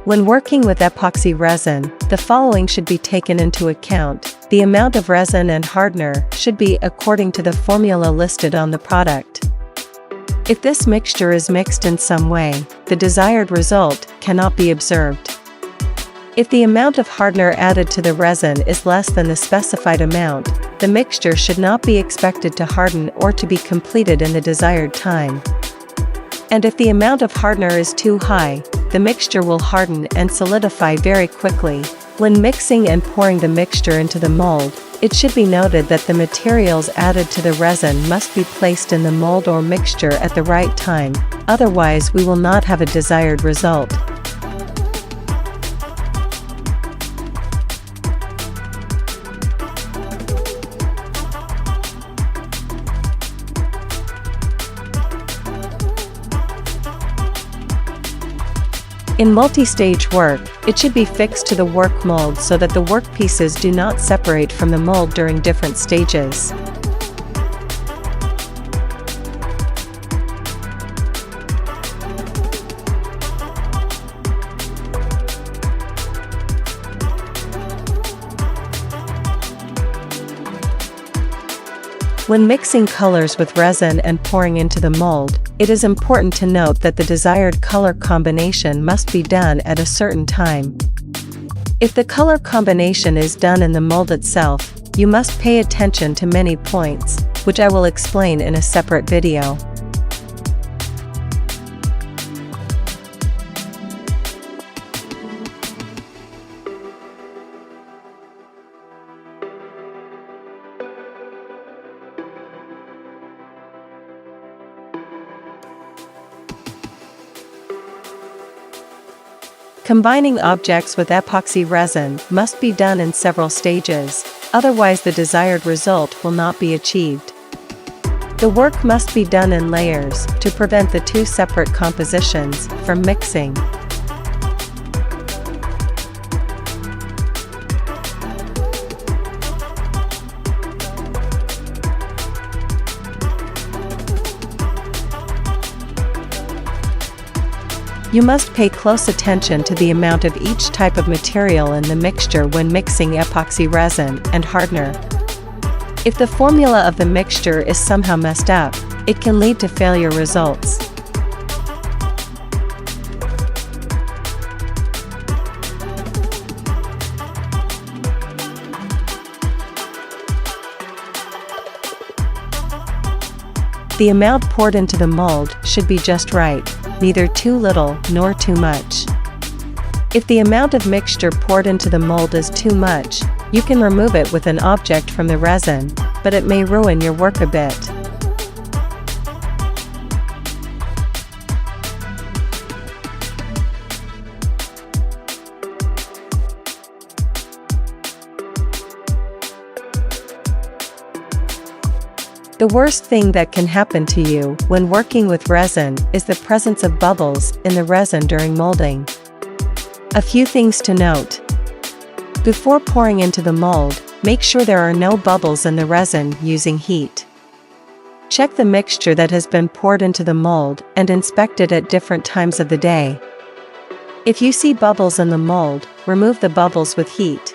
When working with epoxy resin, the following should be taken into account. The amount of resin and hardener should be according to the formula listed on the product. If this mixture is mixed in some way, the desired result cannot be observed. If the amount of hardener added to the resin is less than the specified amount, the mixture should not be expected to harden or to be completed in the desired time. And if the amount of hardener is too high, the mixture will harden and solidify very quickly. When mixing and pouring the mixture into the mold, it should be noted that the materials added to the resin must be placed in the mold or mixture at the right time, otherwise we will not have a desired result. In multi-stage work, it should be fixed to the work mold so that the work pieces do not separate from the mold during different stages. When mixing colors with resin and pouring into the mold, it is important to note that the desired color combination must be done at a certain time. If the color combination is done in the mold itself, you must pay attention to many points, which I will explain in a separate video. Combining objects with epoxy resin must be done in several stages, otherwise the desired result will not be achieved. The work must be done in layers to prevent the two separate compositions from mixing. You must pay close attention to the amount of each type of material in the mixture when mixing epoxy resin and hardener. If the formula of the mixture is somehow messed up, it can lead to failure results. The amount poured into the mold should be just right, neither too little nor too much. If the amount of mixture poured into the mold is too much, you can remove it with an object from the resin, but it may ruin your work a bit. The worst thing that can happen to you when working with resin is the presence of bubbles in the resin during molding. A few things to note. Before pouring into the mold, make sure there are no bubbles in the resin using heat. Check the mixture that has been poured into the mold and inspect it at different times of the day. If you see bubbles in the mold, remove the bubbles with heat.